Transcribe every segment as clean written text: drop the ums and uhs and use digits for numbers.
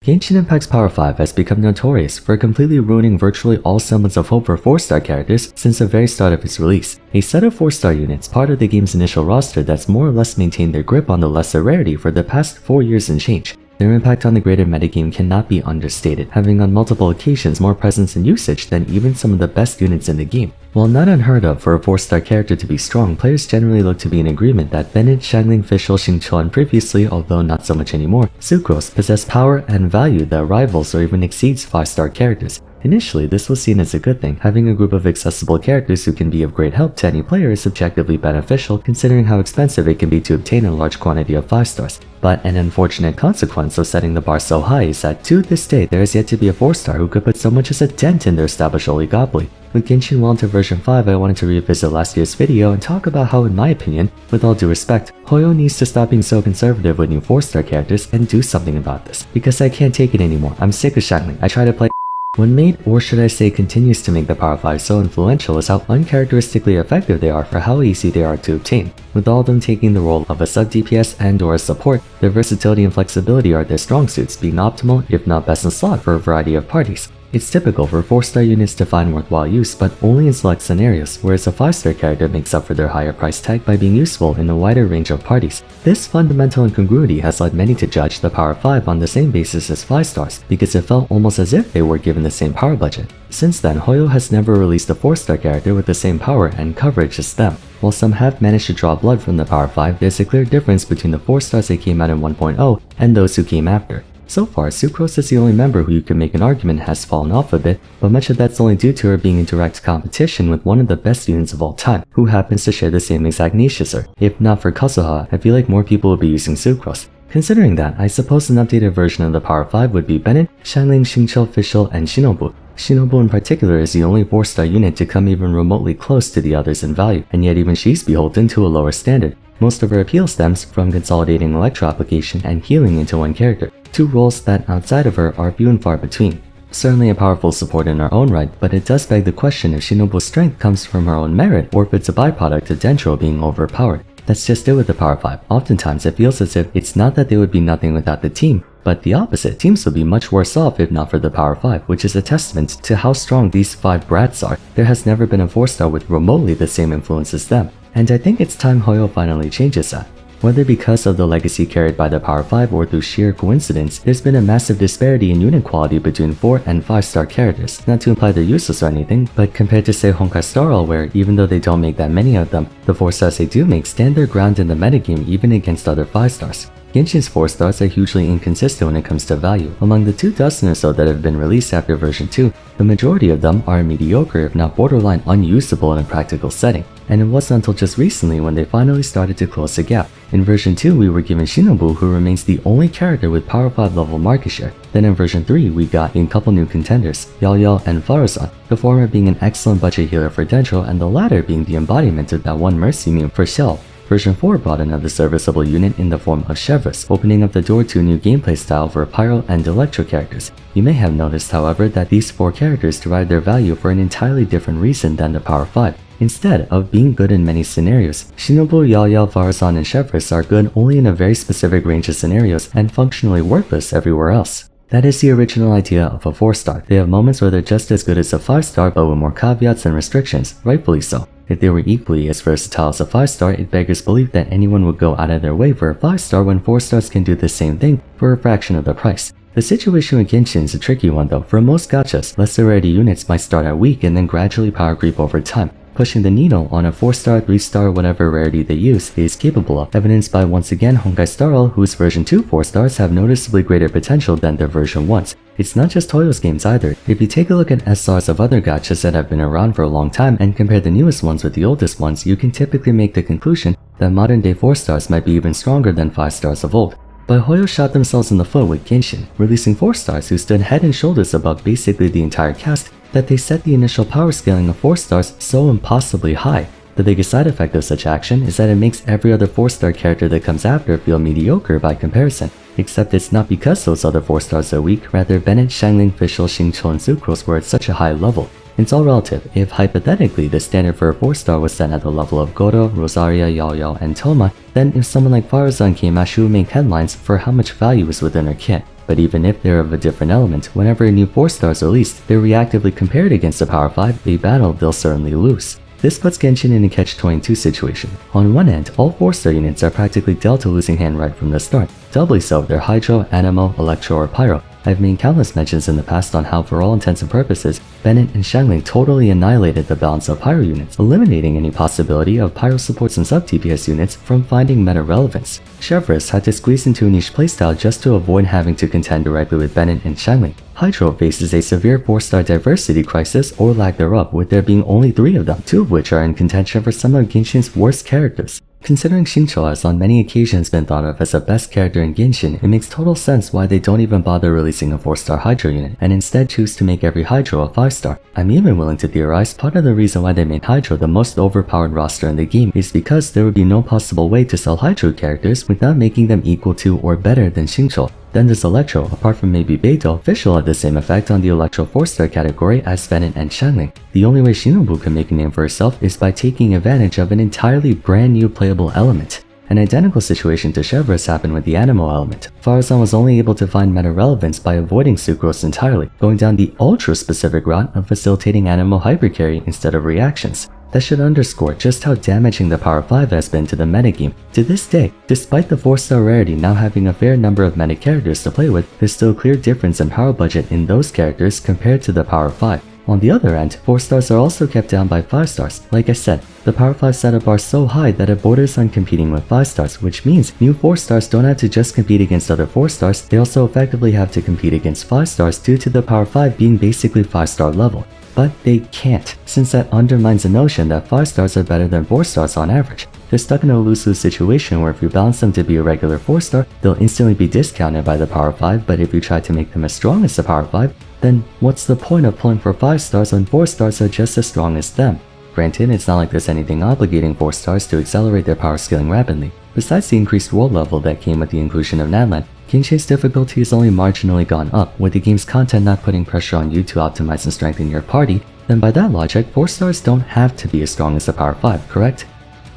Genshin Impact's Power 5 has become notorious for completely ruining virtually all semblance of hope for 4-star characters since the very start of its release. A set of 4-star units, part of the game's initial roster that's more or less maintained their grip on the lesser rarity for the past 4 years and change. Their impact on the greater metagame cannot be understated, having on multiple occasions more presence and usage than even some of the best units in the game. While not unheard of for a 4-star character to be strong, players generally look to be in agreement that Bennett, Xiangling, Fischl, Xingqiu, and previously, although not so much anymore, Sucrose possess power and value that rivals or even exceeds 5-star characters. Initially, this was seen as a good thing. Having a group of accessible characters who can be of great help to any player is objectively beneficial, considering how expensive it can be to obtain a large quantity of 5-stars. But an unfortunate consequence of setting the bar so high is that to this day there is yet to be a 4-star who could put so much as a dent in their established oligopoly. With Genshin well into version 5, I wanted to revisit last year's video and talk about how, in my opinion, with all due respect, Hoyo needs to stop being so conservative with new 4-star characters and do something about this. Because I can't take it anymore. I'm sick of Xiangling. I try to play what made, or should I say continues to make the Power 5 so influential is how uncharacteristically effective they are for how easy they are to obtain. With all of them taking the role of a sub-DPS and or a support, their versatility and flexibility are their strong suits, being optimal, if not best in slot, for a variety of parties. It's typical for 4-star units to find worthwhile use, but only in select scenarios, whereas a 5-star character makes up for their higher price tag by being useful in a wider range of parties. This fundamental incongruity has led many to judge the Power 5 on the same basis as 5-stars, because it felt almost as if they were given the same power budget. Since then, Hoyo has never released a 4-star character with the same power and coverage as them. While some have managed to draw blood from the Power 5, there's a clear difference between the 4-stars that came out in 1.0 and those who came after. So far, Sucrose is the only member who you can make an argument has fallen off a bit, but much of that's only due to her being in direct competition with one of the best units of all time, who happens to share the same exact niche as her. If not for Kazuha, I feel like more people would be using Sucrose. Considering that, I suppose an updated version of the Power 5 would be Bennett, Xiangling, Xingqiu, Fischl, and Shinobu. Shinobu in particular is the only 4-star unit to come even remotely close to the others in value, and yet even she's beholden to a lower standard. Most of her appeal stems from consolidating electro application and healing into one character, two roles that outside of her are few and far between. Certainly a powerful support in her own right, but it does beg the question if Shinobu's strength comes from her own merit or if it's a byproduct of Dendro being overpowered. That's just it with the Power 5. Oftentimes it feels as if it's not that they would be nothing without the team, but the opposite. Teams would be much worse off if not for the Power 5, which is a testament to how strong these 5 brats are. There has never been a 4-star with remotely the same influence as them, and I think it's time Hoyo finally changes that. Whether because of the legacy carried by the Power 5 or through sheer coincidence, there's been a massive disparity in unit quality between 4 and 5-star characters. Not to imply they're useless or anything, but compared to say Honkai Star Rail, where even though they don't make that many of them, the 4-stars they do make stand their ground in the metagame even against other 5-stars. Genshin's 4-stars are hugely inconsistent when it comes to value. Among the 2 dozen or so that have been released after version 2, the majority of them are mediocre if not borderline unusable in a practical setting. And it wasn't until just recently when they finally started to close the gap. In version 2 we were given Shinobu, who remains the only character with Power 5 level market share. Then in version 3 we got a couple new contenders, Yao and Vars, the former being an excellent budget healer for Dendro and the latter being the embodiment of that one mercy meme for Shell. Version 4 brought another serviceable unit in the form of Chevreuse, opening up the door to a new gameplay style for Pyro and Electro characters. You may have noticed, however, that these 4 characters derive their value for an entirely different reason than the Power 5. Instead of being good in many scenarios, Shinobu, Yao, Varzan, and Chevreuse are good only in a very specific range of scenarios and functionally worthless everywhere else. That is the original idea of a 4-star. They have moments where they're just as good as a 5-star but with more caveats and restrictions, rightfully so. If they were equally as versatile as a 5-star, it beggars belief that anyone would go out of their way for a 5-star when 4-stars can do the same thing for a fraction of the price. The situation with Genshin is a tricky one though. For most gachas, lesser rarity units might start out weak and then gradually power creep over time, pushing the needle on a 4-star, 3-star, whatever rarity they use is capable of, evidenced by once again Honkai Star Rail, whose version 2 4-stars have noticeably greater potential than their version 1s. It's not just Hoyo's games either. If you take a look at SRs of other gachas that have been around for a long time and compare the newest ones with the oldest ones, you can typically make the conclusion that modern day 4-stars might be even stronger than 5-stars of old. But Hoyo shot themselves in the foot with Genshin, releasing 4-stars who stood head and shoulders above basically the entire cast, that they set the initial power scaling of 4-stars so impossibly high. The biggest side effect of such action is that it makes every other 4-star character that comes after feel mediocre by comparison. Except it's not because those other 4-stars are weak, rather Bennett, Xiangling, Fischl, Xingqiu, and Sucrose were at such a high level. It's all relative. If hypothetically the standard for a 4-star was set at the level of Goro, Rosaria, Yao, and Toma, then if someone like Farazan came out, she would make headlines for how much value is within her kit. But even if they're of a different element, whenever a new 4-star is released, they're reactively compared against a power 5, a battle they'll certainly lose. This puts Genshin in a catch-22 situation. On one end, all 4-star units are practically dealt a losing hand right from the start, doubly so if they're Hydro, Anemo, Electro, or Pyro. I've made countless mentions in the past on how, for all intents and purposes, Bennett and Xiangling totally annihilated the balance of Pyro units, eliminating any possibility of Pyro supports and sub-DPS units from finding meta relevance. Chevreuse had to squeeze into a niche playstyle just to avoid having to contend directly with Bennett and Xiangling. Hydro faces a severe 4-star diversity crisis or lack thereof, with there being only 3 of them, 2 of which are in contention for some of Genshin's worst characters. Considering Xingqiu has on many occasions been thought of as the best character in Genshin, it makes total sense why they don't even bother releasing a 4-star Hydro unit, and instead choose to make every Hydro a 5-star. I'm even willing to theorize part of the reason why they made Hydro the most overpowered roster in the game is because there would be no possible way to sell Hydro characters without making them equal to or better than Xingqiu. Then there's Electro, apart from maybe Beidou, official had the same effect on the Electro 4-star category as Bennett and Xiangling. The only way Shinobu can make a name for herself is by taking advantage of an entirely brand new playable element. An identical situation to Chevreuse happened with the Anemo element. Vars was only able to find meta relevance by avoiding Sucrose entirely, going down the ultra-specific route of facilitating Anemo hypercarry instead of reactions. That should underscore just how damaging the Power 5 has been to the metagame. To this day, despite the 4-star rarity now having a fair number of meta characters to play with, there's still a clear difference in power budget in those characters compared to the Power 5. On the other end, 4-stars are also kept down by 5-stars. Like I said, the Power 5 setup are so high that it borders on competing with 5-stars, which means new 4-stars don't have to just compete against other 4-stars, they also effectively have to compete against 5-stars due to the Power 5 being basically 5-star level. But they can't, since that undermines the notion that 5-stars are better than 4-stars on average. They're stuck in a lose-lose situation where if you balance them to be a regular 4-star, they'll instantly be discounted by the Power 5, but if you try to make them as strong as the Power 5, then what's the point of pulling for 5-stars when 4-stars are just as strong as them? Granted, it's not like there's anything obligating 4-stars to accelerate their power scaling rapidly. Besides the increased world level that came with the inclusion of Nadland, Genshin's difficulty has only marginally gone up, with the game's content not putting pressure on you to optimize and strengthen your party. Then by that logic, 4-stars don't have to be as strong as the Power 5, correct?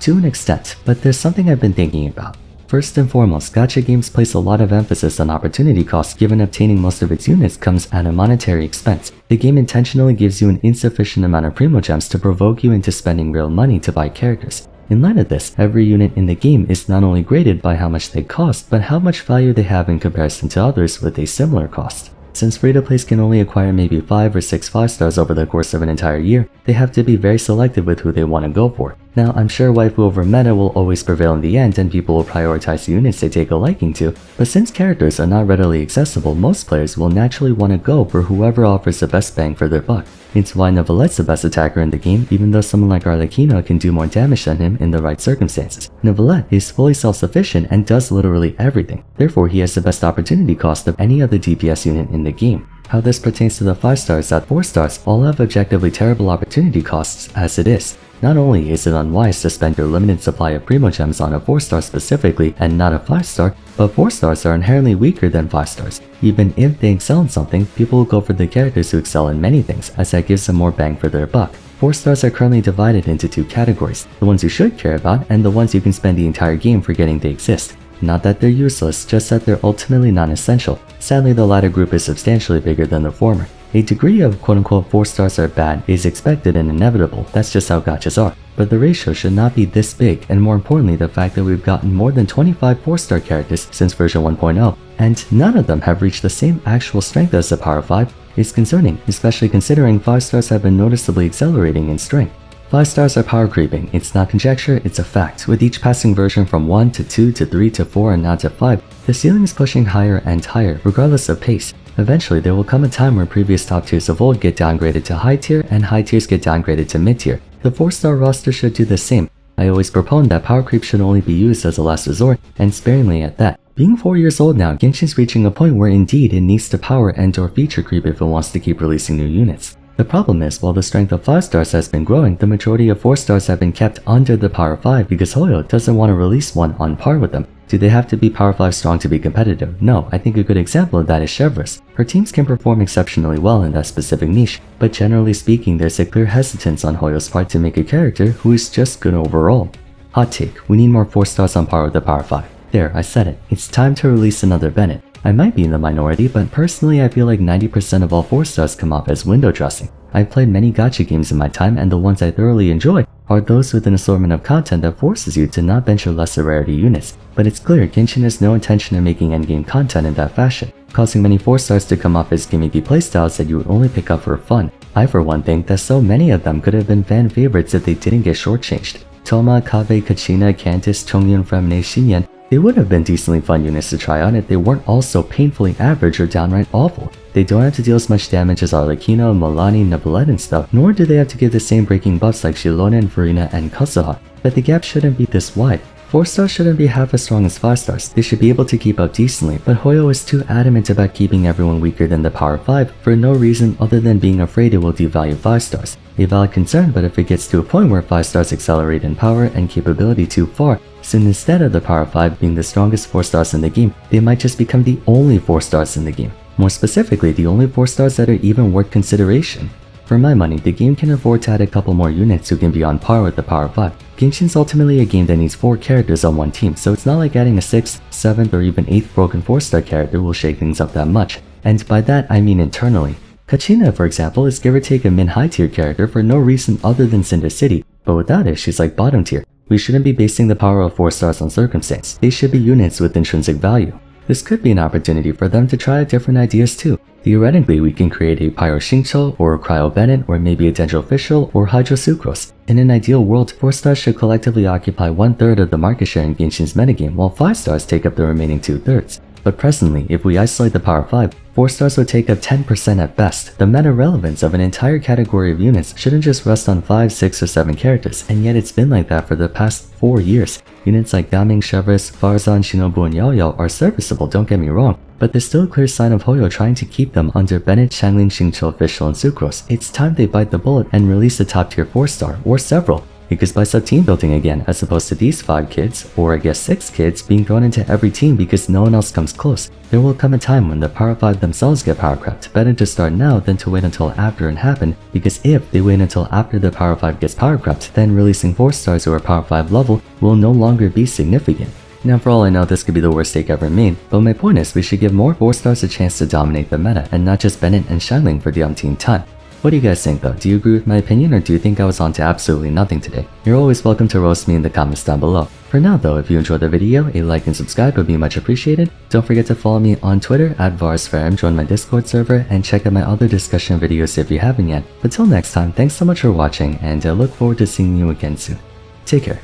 To an extent, but there's something I've been thinking about. First and foremost, gacha games place a lot of emphasis on opportunity cost given obtaining most of its units comes at a monetary expense. The game intentionally gives you an insufficient amount of primogems to provoke you into spending real money to buy characters. In light of this, every unit in the game is not only graded by how much they cost, but how much value they have in comparison to others with a similar cost. Since free-to-plays can only acquire maybe 5 or 6 5-stars over the course of an entire year, they have to be very selective with who they want to go for. Now, I'm sure waifu over meta will always prevail in the end and people will prioritize the units they take a liking to, but since characters are not readily accessible, most players will naturally want to go for whoever offers the best bang for their buck. It's why Neuvillette the best attacker in the game, even though someone like Arlecchino can do more damage than him in the right circumstances. Neuvillette is fully self-sufficient and does literally everything, therefore he has the best opportunity cost of any other DPS unit in the game. How this pertains to the 5-stars that 4-stars all have objectively terrible opportunity costs as it is. Not only is it unwise to spend your limited supply of primogems on a 4-star specifically and not a 5-star, but 4-stars are inherently weaker than 5-stars. Even if they excel in something, people will go for the characters who excel in many things, as that gives them more bang for their buck. 4-stars are currently divided into 2 categories, the ones you should care about and the ones you can spend the entire game forgetting they exist. Not that they're useless, just that they're ultimately non-essential. Sadly, the latter group is substantially bigger than the former. A degree of quote-unquote 4-stars are bad is expected and inevitable, that's just how gachas are. But the ratio should not be this big, and more importantly the fact that we've gotten more than 25 4-star characters since version 1.0, and none of them have reached the same actual strength as the Power 5 is concerning, especially considering 5-stars have been noticeably accelerating in strength. 5-stars are power creeping, it's not conjecture, it's a fact. With each passing version from 1 to 2 to 3 to 4 and now to 5, the ceiling is pushing higher and higher, regardless of pace. Eventually, there will come a time where previous top tiers of old get downgraded to high tier and high tiers get downgraded to mid tier. The 4-star roster should do the same. I always proponed that power creep should only be used as a last resort, and sparingly at that. Being 4 years old now, Genshin's reaching a point where indeed it needs to power and/or feature creep if it wants to keep releasing new units. The problem is, while the strength of 5-stars has been growing, the majority of 4-stars have been kept under the Power 5 because Hoyo doesn't want to release one on par with them. Do they have to be Power 5 strong to be competitive? No, I think a good example of that is Chevreuse. Her teams can perform exceptionally well in that specific niche, but generally speaking there's a clear hesitance on Hoyo's part to make a character who is just good overall. Hot take, we need more 4-stars on par with the Power 5. There, I said it. It's time to release another Bennett. I might be in the minority, but personally I feel like 90% of all 4 stars come off as window dressing. I've played many gacha games in my time, and the ones I thoroughly enjoy are those with an assortment of content that forces you to not bench your lesser rarity units. But it's clear Genshin has no intention of making endgame content in that fashion, causing many 4 stars to come off as gimmicky playstyles that you would only pick up for fun. I for one think that so many of them could have been fan favorites if they didn't get shortchanged. Toma, Kaveh, Kachina, Candice, Chongyun, Fremne, Xinyan, they would have been decently fun units to try on if they weren't all so painfully average or downright awful. They don't have to deal as much damage as Arlecchino, Milani, Nebulet and stuff, nor do they have to give the same breaking buffs like Shilona and Farina and Kazuha, but the gap shouldn't be this wide. 4 stars shouldn't be half as strong as 5 stars, they should be able to keep up decently, but Hoyo is too adamant about keeping everyone weaker than the power 5 for no reason other than being afraid it will devalue 5 stars. A valid concern, but if it gets to a point where 5 stars accelerate in power and capability too far, soon instead of the power 5 being the strongest 4 stars in the game, they might just become the only 4 stars in the game. More specifically, the only 4 stars that are even worth consideration. For my money, the game can afford to add a couple more units who can be on par with the power 5. Genshin's ultimately a game that needs 4 characters on one team, so it's not like adding a 6th, 7th, or even 8th broken 4-star character will shake things up that much. And by that, I mean internally. Kachina, for example, is give or take a mid-high tier character for no reason other than Cinder City, but without it, she's like bottom tier. We shouldn't be basing the power of 4 stars on circumstance. They should be units with intrinsic value. This could be an opportunity for them to try out different ideas too. Theoretically, we can create a Pyro Shincho, or a Cryo Bennett, or maybe a Dendrofischl, or Hydro Sucrose. In an ideal world, 4 stars should collectively occupy 1/3 of the market share in Genshin's metagame, while 5 stars take up the remaining 2/3. But presently, if we isolate the power 5, 4 stars would take up 10% at best. The meta relevance of an entire category of units shouldn't just rest on 5, 6, or 7 characters, and yet it's been like that for the past 4 years. Units like Gaming, Chevres, Farzan, Shinobu, and Yaoyao are serviceable, don't get me wrong, but there's still a clear sign of Hoyo trying to keep them under Bennett, Shanglin, Xingqiu, Fischl, and Sucrose. It's time they bite the bullet and release a top tier 4 star, or several. Because by sub-team building again, as opposed to these 5 kids, or I guess 6 kids, being thrown into every team because no one else comes close, there will come a time when the power 5 themselves get power crept. Better to start now than to wait until after it happened, because if they wait until after the power 5 gets power crept, then releasing 4 stars who are power 5 level will no longer be significant. Now for all I know, this could be the worst take ever made, but my point is we should give more 4 stars a chance to dominate the meta, and not just Bennett and Shanling for the umpteenth time. What do you guys think though? Do you agree with my opinion, or do you think I was on to absolutely nothing today? You're always welcome to roast me in the comments down below. For now though, if you enjoyed the video, a like and subscribe would be much appreciated. Don't forget to follow me on Twitter at VarsFam, join my Discord server, and check out my other discussion videos if you haven't yet. But till next time, thanks so much for watching, and I look forward to seeing you again soon. Take care.